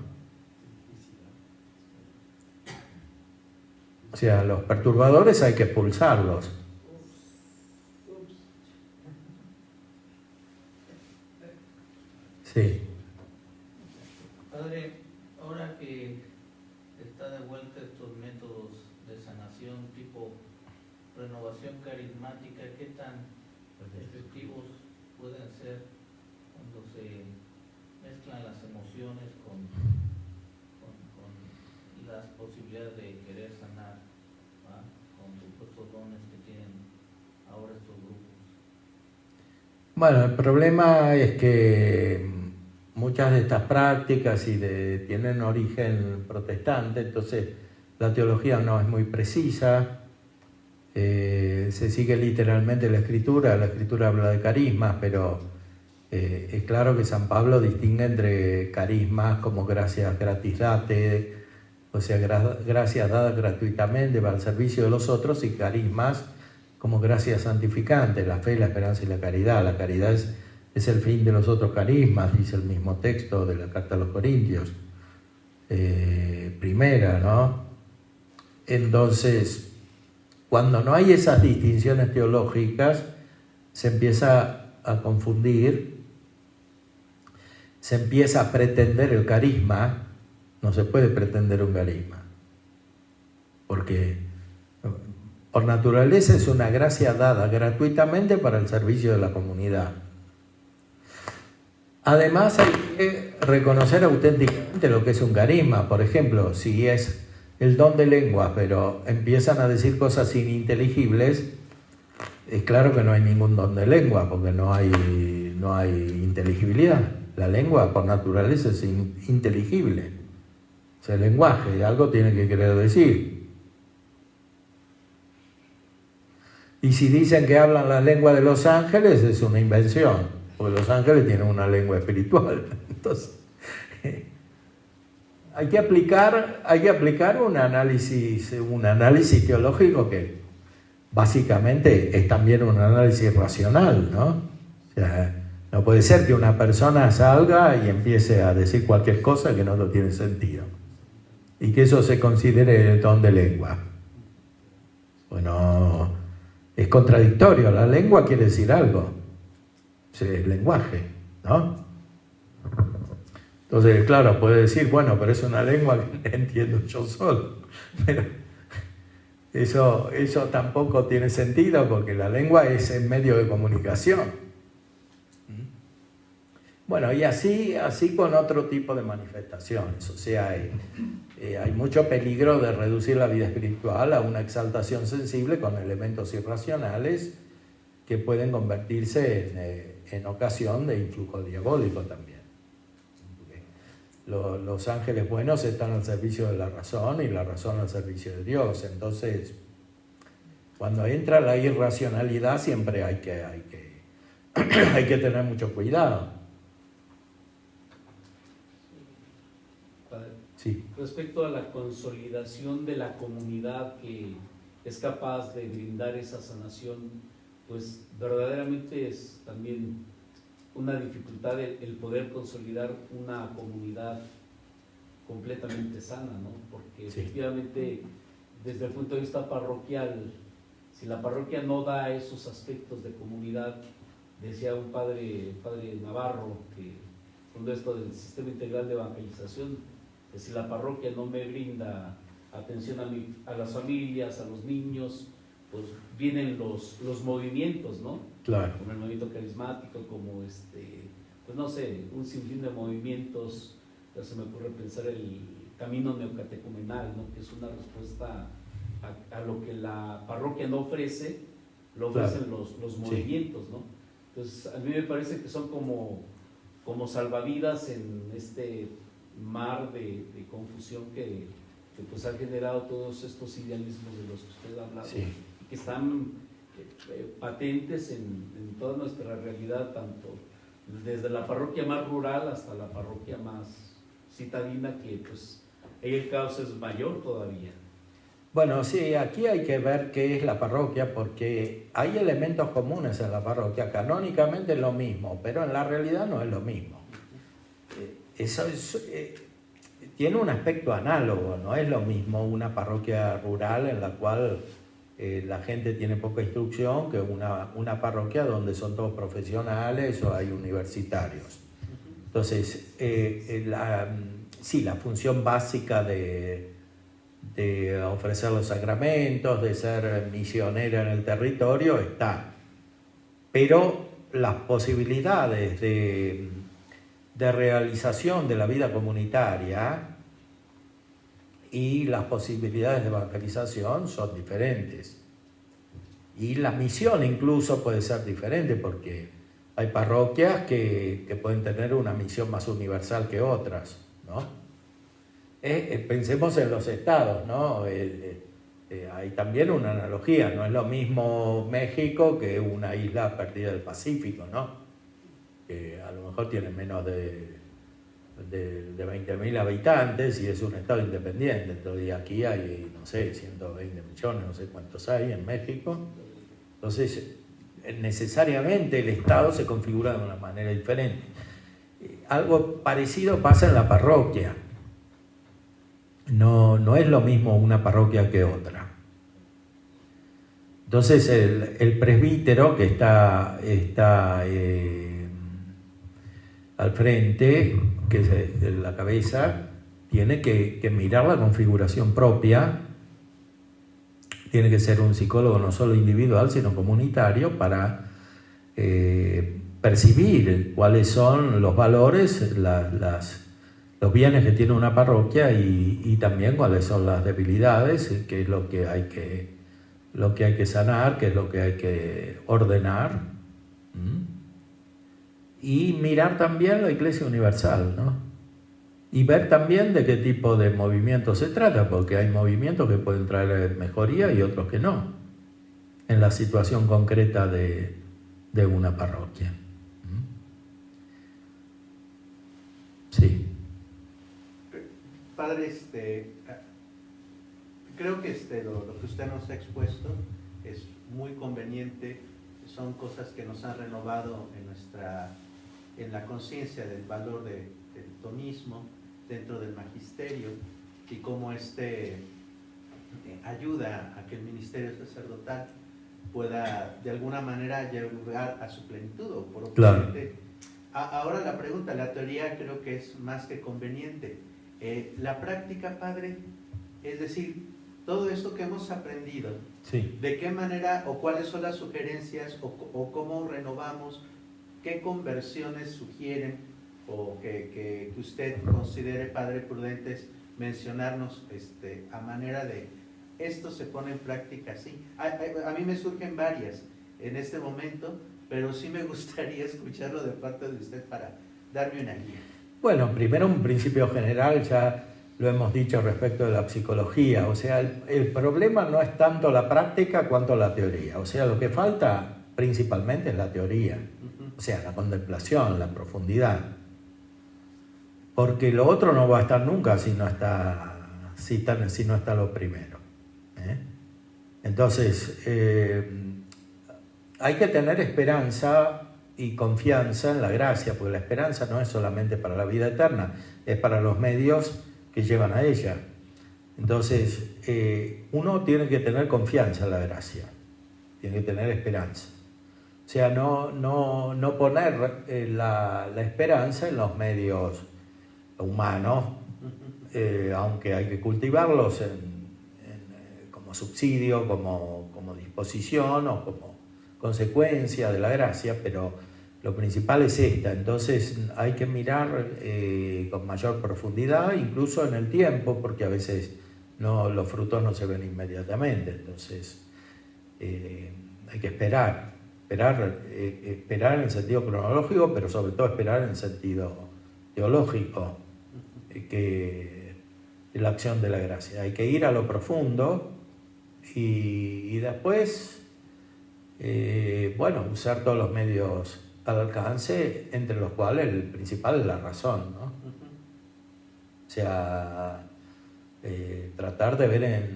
O sea, los perturbadores hay que expulsarlos. Sí. Padre, ahora que está de vuelta estos métodos de sanación tipo renovación carismática, ¿qué tan efectivos pueden ser cuando se mezclan las emociones con las posibilidades de querer sanar, ¿va? Con supuestos dones que tienen ahora estos grupos? Bueno, el problema es que muchas de estas prácticas tienen origen protestante, entonces la teología no es muy precisa, se sigue literalmente la escritura habla de carismas, pero es claro que San Pablo distingue entre carismas como gracias gratis date, o sea, gracias dadas gratuitamente para el servicio de los otros, y carismas como gracias santificantes, la fe, la esperanza y la caridad. La caridad es el fin de los otros carismas, dice el mismo texto de la Carta a los Corintios, primera, ¿no? Entonces, cuando no hay esas distinciones teológicas, se empieza a confundir, se empieza a pretender el carisma. No se puede pretender un carisma, porque por naturaleza es una gracia dada gratuitamente para el servicio de la comunidad. Además hay que reconocer auténticamente lo que es un carisma. Por ejemplo, si es el don de lengua, pero empiezan a decir cosas ininteligibles, es claro que no hay ningún don de lengua, porque no hay inteligibilidad. La lengua por naturaleza es inteligible. O sea, el lenguaje, algo tiene que querer decir. Y si dicen que hablan la lengua de los ángeles, es una invención, porque los ángeles tienen una lengua espiritual. Entonces, hay que aplicar un análisis teológico que básicamente es también un análisis racional, ¿no? O sea, no puede ser que una persona salga y empiece a decir cualquier cosa que no tiene sentido y que eso se considere el don de lengua. Bueno, es contradictorio. La lengua quiere decir algo. Es el lenguaje, ¿no? Entonces, claro, puede decir, bueno, pero es una lengua que entiendo yo solo. Pero eso tampoco tiene sentido, porque la lengua es el medio de comunicación. Bueno, y así con otro tipo de manifestaciones. O sea, hay mucho peligro de reducir la vida espiritual a una exaltación sensible con elementos irracionales que pueden convertirse en ocasión de influjo diabólico también. Los ángeles buenos están al servicio de la razón y la razón al servicio de Dios. Entonces, cuando entra la irracionalidad siempre hay que tener mucho cuidado. Sí. Respecto a la consolidación de la comunidad que es capaz de brindar esa sanación, pues verdaderamente es también una dificultad el poder consolidar una comunidad completamente sana, ¿no? Porque sí, efectivamente desde el punto de vista parroquial, si la parroquia no da esos aspectos de comunidad, decía un padre Navarro que fundó esto del sistema integral de evangelización, que si la parroquia no me brinda atención a las familias, a los niños, pues vienen los movimientos, ¿no? Claro. Como el movimiento carismático, como pues no sé, un sinfín de movimientos. Ya se me ocurre pensar el camino neocatecumenal, ¿no? Que es una respuesta a lo que la parroquia no ofrece, lo ofrecen claro. los movimientos, ¿no? Entonces, a mí me parece que son como salvavidas en este mar de confusión que pues ha generado todos estos idealismos de los que usted ha hablado, sí. que están patentes en toda nuestra realidad, tanto desde la parroquia más rural hasta la parroquia más citadina, que pues ahí el caos es mayor todavía. Bueno, sí, aquí hay que ver qué es la parroquia, porque hay elementos comunes en la parroquia. Canónicamente es lo mismo, pero en la realidad no es lo mismo. Eso tiene un aspecto análogo, no es lo mismo una parroquia rural en la cual la gente tiene poca instrucción que una parroquia donde son todos profesionales o hay universitarios. Entonces, sí, la función básica de ofrecer los sacramentos, de ser misionera en el territorio está, pero las posibilidades de realización de la vida comunitaria y las posibilidades de evangelización son diferentes. Y la misión incluso puede ser diferente, porque hay parroquias que pueden tener una misión más universal que otras, ¿no? Pensemos en los estados, ¿no? Hay también una analogía, no es lo mismo México que una isla perdida del Pacífico, ¿no? Que a lo mejor tiene menos de 20.000 habitantes y es un estado independiente. Entonces aquí hay, no sé, 120 millones, no sé cuántos hay en México. Entonces, necesariamente el estado se configura de una manera diferente. Algo parecido pasa en la parroquia. No es lo mismo una parroquia que otra. Entonces el presbítero que está al frente, que es la cabeza, tiene que mirar la configuración propia, tiene que ser un psicólogo no solo individual, sino comunitario, para percibir cuáles son los valores, los bienes que tiene una parroquia y también cuáles son las debilidades, qué es lo que hay que sanar, qué es lo que hay que ordenar. Y mirar también la Iglesia Universal, ¿no? Y ver también de qué tipo de movimiento se trata, porque hay movimientos que pueden traer mejoría y otros que no, en la situación concreta de una parroquia. Sí. Padre, creo que lo que usted nos ha expuesto es muy conveniente, son cosas que nos han renovado en la conciencia del valor del tomismo dentro del magisterio y cómo ayuda a que el ministerio sacerdotal pueda de alguna manera llegar a su plenitud o por claro. Ahora la pregunta, la teoría creo que es más que conveniente. La práctica, Padre, es decir, todo esto que hemos aprendido, sí. ¿De qué manera o cuáles son las sugerencias o cómo renovamos, qué conversiones sugieren o que usted considere, Padre, prudentes mencionarnos a manera de esto se pone en práctica así? A mí me surgen varias en este momento, pero sí me gustaría escucharlo de parte de usted para darme una guía. Bueno, primero un principio general, ya lo hemos dicho respecto de la psicología, o sea, el problema no es tanto la práctica cuanto la teoría, o sea, lo que falta principalmente es la teoría, o sea, la contemplación, la profundidad, porque lo otro no va a estar nunca si no está lo primero. Entonces, hay que tener esperanza y confianza en la gracia, porque la esperanza no es solamente para la vida eterna, es para los medios que llevan a ella. Entonces, uno tiene que tener confianza en la gracia, tiene que tener esperanza. O sea, no poner la esperanza en los medios humanos, aunque hay que cultivarlos como subsidio, como disposición o como consecuencia de la gracia, pero Lo principal es esta, entonces hay que mirar con mayor profundidad, incluso en el tiempo, porque a veces los frutos no se ven inmediatamente, entonces hay que esperar en el sentido cronológico, pero sobre todo esperar en el sentido teológico, que es la acción de la gracia. Hay que ir a lo profundo y después, usar todos los medios al alcance, entre los cuales el principal es la razón, ¿no? O sea, tratar de ver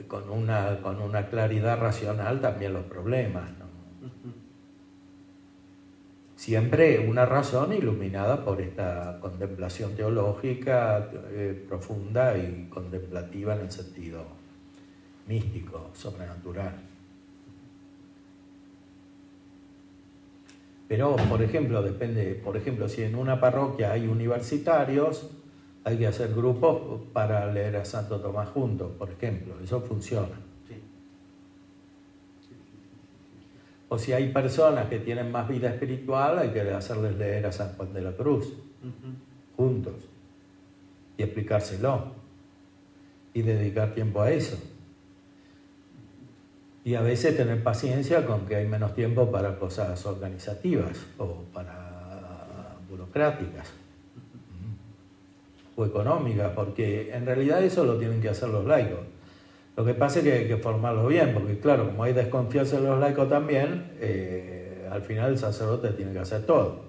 con una claridad racional también los problemas, ¿no? Siempre una razón iluminada por esta contemplación teológica profunda y contemplativa en el sentido místico, sobrenatural. Pero, por ejemplo, si en una parroquia hay universitarios, hay que hacer grupos para leer a Santo Tomás juntos, por ejemplo, eso funciona. Sí. O si hay personas que tienen más vida espiritual, hay que hacerles leer a San Juan de la Cruz, juntos, y explicárselo, y dedicar tiempo a eso. Y a veces tener paciencia con que hay menos tiempo para cosas organizativas o para burocráticas o económicas, porque en realidad eso lo tienen que hacer los laicos. Lo que pasa es que hay que formarlos bien, porque claro, como hay desconfianza en los laicos también, al final el sacerdote tiene que hacer todo.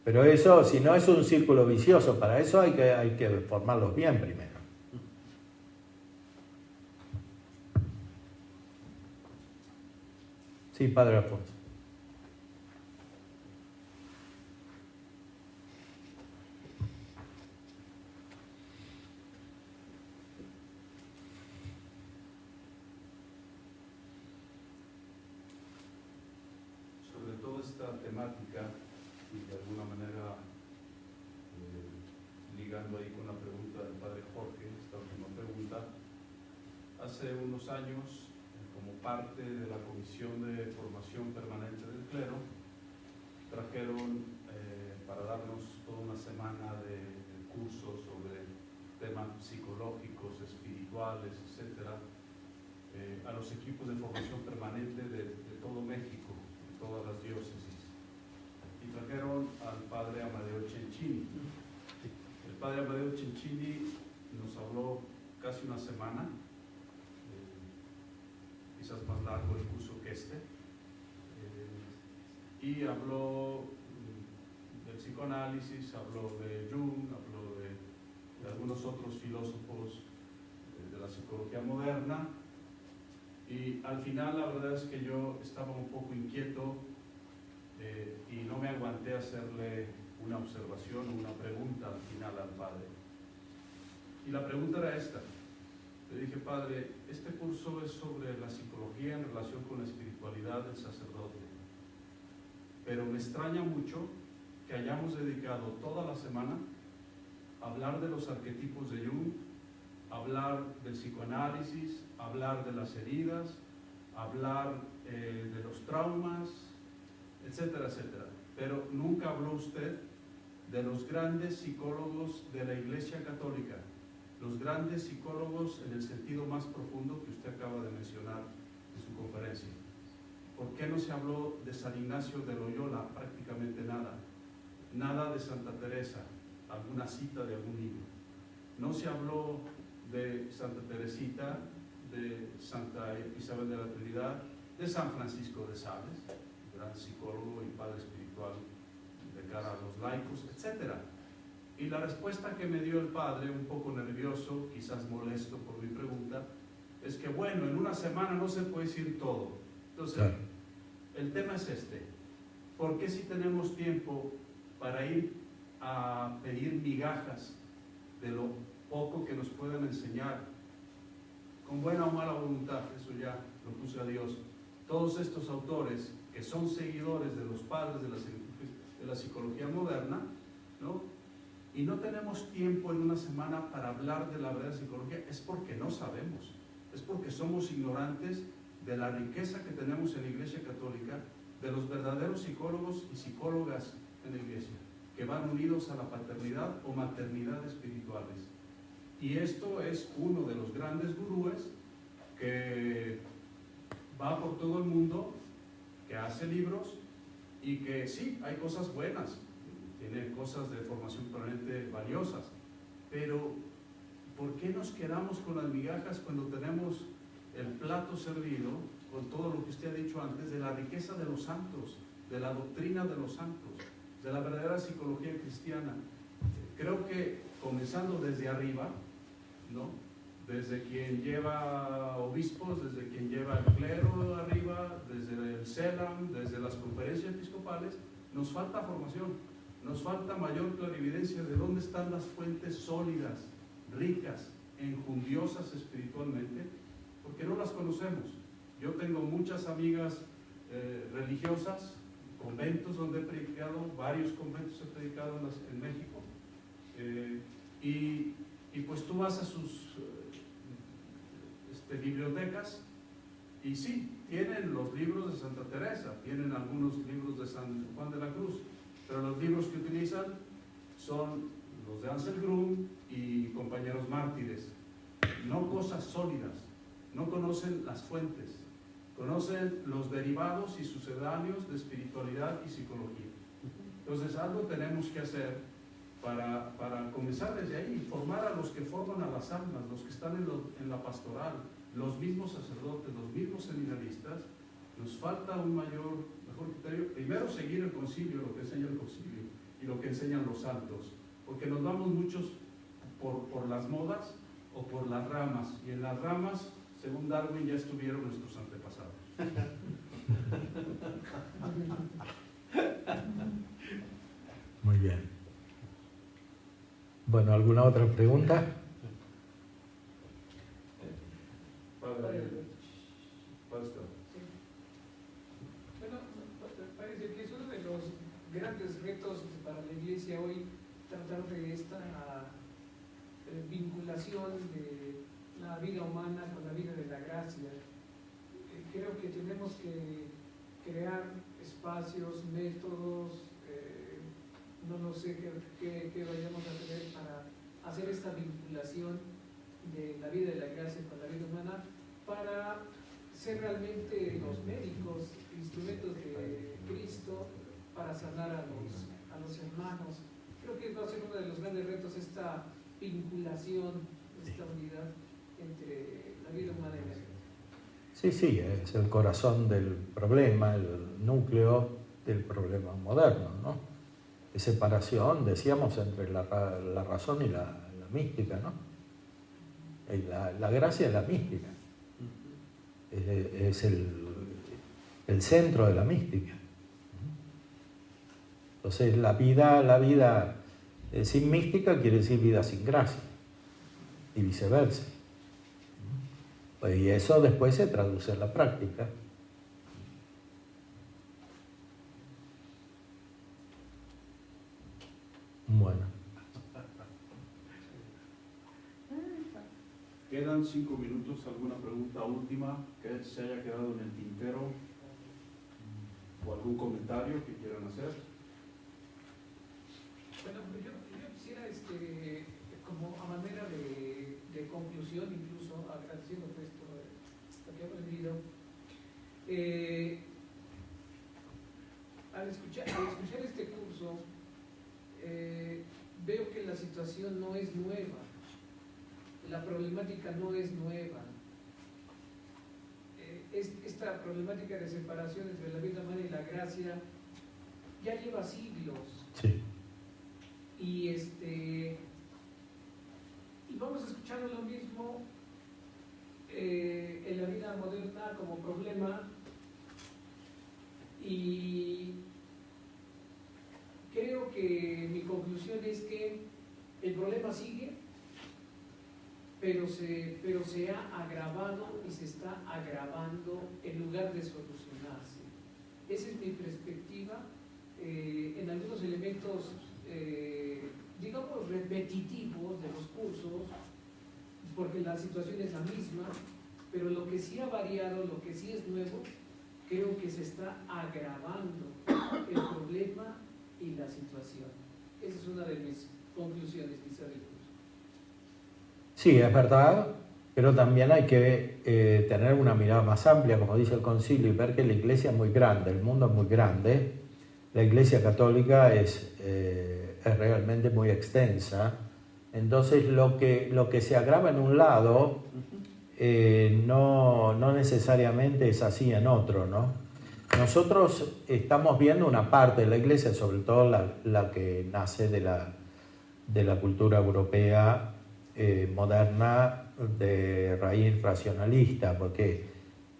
Pero eso, si no es un círculo vicioso, para eso hay que formarlos bien primero. Sí, Padre Alfonso. Sobre toda esta temática, y de alguna manera ligando ahí con la pregunta del Padre Jorge, esta última pregunta, hace unos años, como parte de la Comisión de Formación Permanente del Clero, trajeron para darnos toda una semana de cursos sobre temas psicológicos, espirituales, etc., a los equipos de formación permanente de todo México, de todas las diócesis. Y trajeron al Padre Amadeo Cencini. El Padre Amadeo Cencini nos habló casi una semana, quizás más largo el curso que este, y habló del psicoanálisis, habló de Jung, habló de algunos otros filósofos de la psicología moderna, y al final la verdad es que yo estaba un poco inquieto y no me aguanté a hacerle una observación o una pregunta al final al Padre. Y la pregunta era esta. Le dije, Padre, este curso es sobre la psicología en relación con la espiritualidad del sacerdote, pero me extraña mucho que hayamos dedicado toda la semana a hablar de los arquetipos de Jung, hablar del psicoanálisis, hablar de las heridas, hablar de los traumas, etcétera, etcétera. Pero nunca habló usted de los grandes psicólogos de la Iglesia Católica, los grandes psicólogos en el sentido más profundo que usted acaba de mencionar en su conferencia. ¿Por qué no se habló de San Ignacio de Loyola? Prácticamente nada. Nada de Santa Teresa, alguna cita de algún libro. No se habló de Santa Teresita, de Santa Isabel de la Trinidad, de San Francisco de Sales, gran psicólogo y padre espiritual de cara a los laicos, etc. Y la respuesta que me dio el Padre, un poco nervioso, quizás molesto por mi pregunta, es que bueno, en una semana no se puede decir todo. Entonces, claro, el tema es este. ¿Por qué si tenemos tiempo para ir a pedir migajas de lo poco que nos puedan enseñar, con buena o mala voluntad, eso ya lo puse a Dios, todos estos autores que son seguidores de los padres de la psicología moderna, ¿no? Y no tenemos tiempo en una semana para hablar de la verdadera psicología? Es porque no sabemos, es porque somos ignorantes de la riqueza que tenemos en la Iglesia Católica de los verdaderos psicólogos y psicólogas en la iglesia, que van unidos a la paternidad o maternidad espirituales. Y esto es uno de los grandes gurúes que va por todo el mundo, que hace libros y que sí, hay cosas buenas, tiene cosas de formación permanente valiosas, pero ¿por qué nos quedamos con las migajas cuando tenemos el plato servido con todo lo que usted ha dicho antes de la riqueza de los santos, de la doctrina de los santos, de la verdadera psicología cristiana? Creo que comenzando desde arriba, ¿no? Desde quien lleva obispos, desde quien lleva el clero arriba, desde el CELAM, desde las conferencias episcopales, nos falta formación, nos falta mayor clarividencia de dónde están las fuentes sólidas, ricas, enjundiosas espiritualmente, porque no las conocemos. Yo tengo muchas amigas religiosas, conventos donde he predicado, varios conventos he predicado en México, y pues tú vas a sus bibliotecas y sí, tienen los libros de Santa Teresa, tienen algunos libros de San Juan de la Cruz, pero los libros que utilizan son los de Ansel Grum y compañeros mártires, no cosas sólidas, no conocen las fuentes, conocen los derivados y sucedáneos de espiritualidad y psicología. Entonces algo tenemos que hacer para comenzar desde ahí, formar a los que forman a las almas, los que están en la pastoral, los mismos sacerdotes, los mismos seminaristas. Nos falta un mejor criterio. Primero seguir el concilio, lo que enseña el concilio y lo que enseñan los santos, porque nos vamos muchos por las modas o por las ramas, y en las ramas, según Darwin, ya estuvieron nuestros antepasados. Muy bien. Bueno, ¿alguna otra pregunta? Bueno, parece que es uno de los grandes retos para la Iglesia hoy, tratar de esta vinculación de la vida humana con la vida de la gracia. Creo que tenemos que crear espacios, métodos, no lo sé qué vayamos a tener para hacer esta vinculación de la vida de la gracia con la vida humana, para ser realmente los médicos, instrumentos de Cristo para sanar a los hermanos. Creo que va a ser uno de los grandes retos esta vinculación, esta unidad entre la vida humana y la gracia. Sí, es el corazón del problema, el núcleo del problema moderno, ¿no? De separación, decíamos, entre la razón y la mística, ¿no? Y la gracia es la mística, es el centro de la mística. Entonces la vida sin mística quiere decir vida sin gracia, y viceversa. Y eso después se traduce en la práctica. Bueno. Quedan 5 minutos. ¿Alguna pregunta última que se haya quedado en el tintero? ¿O algún comentario que quieran hacer? Bueno, yo quisiera, como a manera de conclusión, incluso agradeciendo esto, lo que he aprendido, al escuchar este curso, veo que la situación no es nueva, la problemática no es nueva. Esta problemática de separación entre la vida humana y la gracia ya lleva siglos. Sí. Y vamos escuchando lo mismo en la vida moderna como problema, y creo que mi conclusión es que el problema sigue, pero se ha agravado y se está agravando en lugar de solucionarse. Esa es mi perspectiva en algunos elementos digamos repetitivos de los cursos, porque la situación es la misma, pero lo que sí ha variado, lo que sí es nuevo, creo que se está agravando el problema y la situación. Esa es una de mis conclusiones, quizá, del curso. Sí, es verdad, pero también hay que tener una mirada más amplia, como dice el concilio, y ver que la iglesia es muy grande, el mundo es muy grande. La iglesia católica es realmente muy extensa. Entonces lo que se agrava en un lado no necesariamente es así en otro, ¿no? Nosotros estamos viendo una parte de la iglesia, sobre todo la que nace de la cultura europea moderna, de raíz racionalista,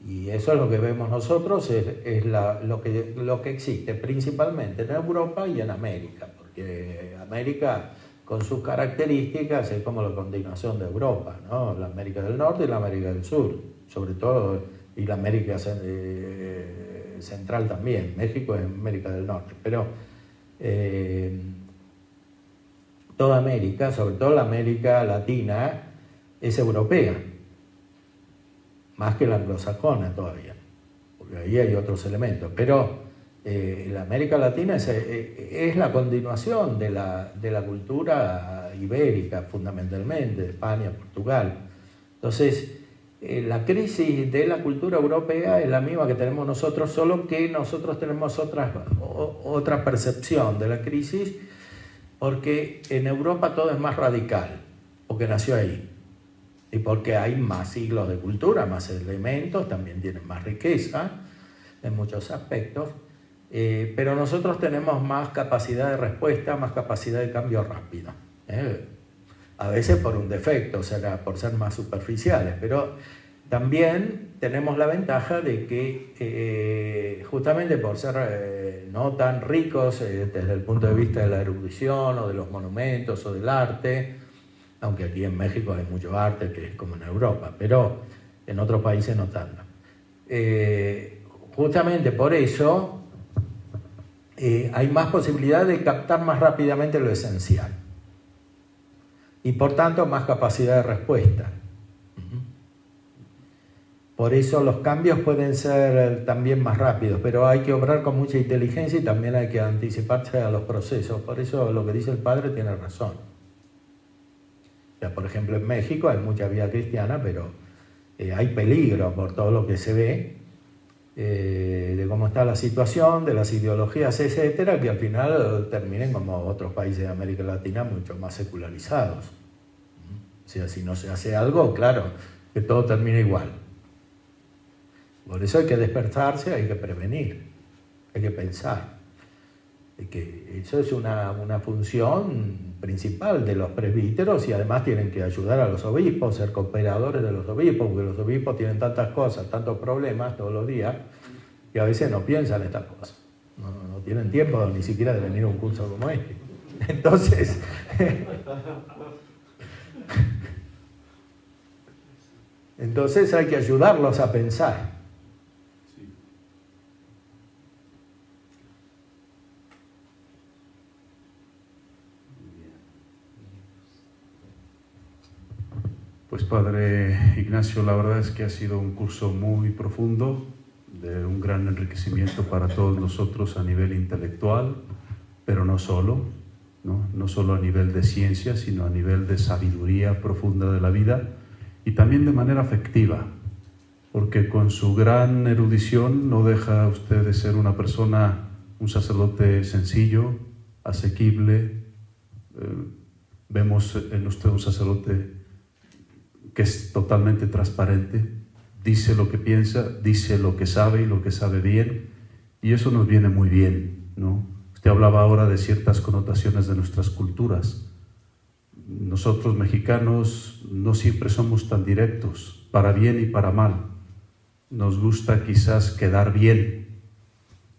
y eso es lo que vemos nosotros, es lo que existe principalmente en Europa y en América, porque América, con sus características, es como la continuación de Europa, ¿no? La América del Norte y la América del Sur, sobre todo, y la América Central también. México es América del Norte, pero toda América, sobre todo la América Latina, es europea, más que la anglosajona todavía, porque ahí hay otros elementos, pero la América Latina es la continuación de la cultura ibérica, fundamentalmente, de España, Portugal. Entonces, la crisis de la cultura europea es la misma que tenemos nosotros, solo que nosotros tenemos otra percepción de la crisis, porque en Europa todo es más radical, porque nació ahí, y porque hay más siglos de cultura, más elementos, también tienen más riqueza en muchos aspectos. Pero nosotros tenemos más capacidad de respuesta, más capacidad de cambio rápido. A veces por un defecto, o sea, por ser más superficiales, pero también tenemos la ventaja de que justamente por ser no tan ricos desde el punto de vista de la erudición o de los monumentos o del arte, aunque aquí en México hay mucho arte, que es como en Europa, pero en otros países no tanto. Justamente por eso hay más posibilidad de captar más rápidamente lo esencial y por tanto más capacidad de respuesta. Por eso los cambios pueden ser también más rápidos, pero hay que obrar con mucha inteligencia y también hay que anticiparse a los procesos. Por eso lo que dice el padre tiene razón. Ya, por ejemplo, en México hay mucha vida cristiana, pero hay peligro por todo lo que se ve, de cómo está la situación, de las ideologías, etcétera, que al final terminen como otros países de América Latina mucho más secularizados. O sea, si no se hace algo, claro, que todo termina igual. Por eso hay que despertarse, hay que prevenir, hay que pensar. Que eso es una función principal de los presbíteros, y además tienen que ayudar a los obispos, ser cooperadores de los obispos, porque los obispos tienen tantas cosas, tantos problemas todos los días, y a veces no piensan estas cosas. No tienen tiempo ni siquiera de venir a un curso como este. Entonces hay que ayudarlos a pensar. Pues Padre Ignacio, la verdad es que ha sido un curso muy profundo, de un gran enriquecimiento para todos nosotros a nivel intelectual, pero no solo a nivel de ciencia, sino a nivel de sabiduría profunda de la vida, y también de manera afectiva, porque con su gran erudición no deja usted de ser una persona, un sacerdote sencillo, asequible. Vemos en usted un sacerdote que es totalmente transparente, dice lo que piensa, dice lo que sabe y lo que sabe bien, y eso nos viene muy bien, ¿no? Usted hablaba ahora de ciertas connotaciones de nuestras culturas. Nosotros mexicanos no siempre somos tan directos, para bien y para mal. Nos gusta quizás quedar bien,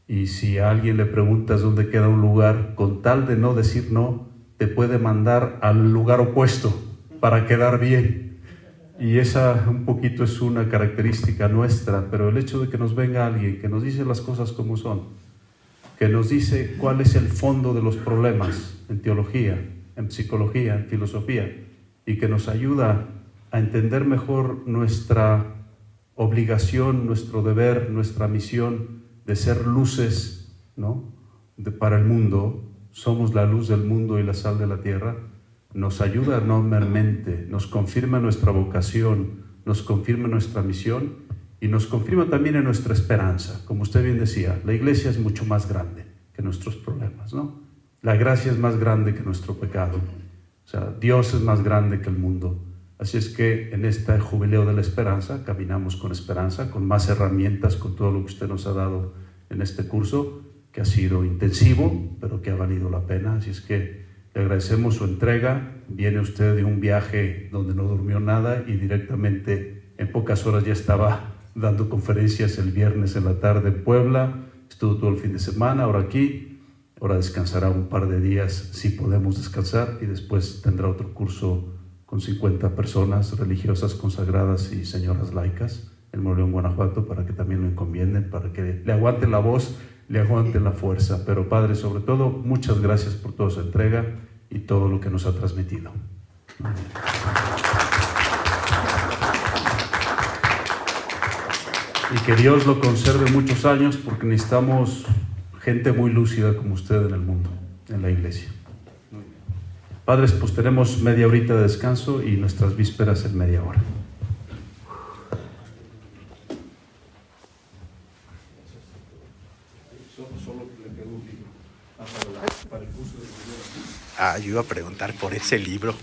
y si a alguien le preguntas dónde queda un lugar, con tal de no decir no, te puede mandar al lugar opuesto para quedar bien. Y esa un poquito es una característica nuestra, pero el hecho de que nos venga alguien que nos dice las cosas como son, que nos dice cuál es el fondo de los problemas en teología, en psicología, en filosofía, y que nos ayuda a entender mejor nuestra obligación, nuestro deber, nuestra misión de ser luces, ¿no? Para el mundo. Somos la luz del mundo y la sal de la tierra. Nos ayuda enormemente, nos confirma nuestra vocación, nos confirma nuestra misión y nos confirma también en nuestra esperanza. Como usted bien decía, la iglesia es mucho más grande que nuestros problemas, ¿no? La gracia es más grande que nuestro pecado. O sea, Dios es más grande que el mundo. Así es que en este jubileo de la esperanza, caminamos con esperanza, con más herramientas, con todo lo que usted nos ha dado en este curso, que ha sido intensivo, pero que ha valido la pena. Así es que le agradecemos su entrega. Viene usted de un viaje donde no durmió nada y directamente en pocas horas ya estaba dando conferencias el viernes en la tarde en Puebla. Estuvo todo el fin de semana, ahora aquí. Ahora descansará un par de días si podemos descansar y después tendrá otro curso con 50 personas religiosas consagradas y señoras laicas en Moroleón, Guanajuato, para que también lo encomienden, para que le aguante la voz, le aguante la fuerza. Pero Padre, sobre todo, muchas gracias por toda su entrega y todo lo que nos ha transmitido. Y que Dios lo conserve muchos años, porque necesitamos gente muy lúcida como usted en el mundo, en la iglesia. Padres, pues tenemos media horita de descanso y nuestras vísperas en media hora. Solo le quedó un libro para el curso de... Yo iba a preguntar por ese libro.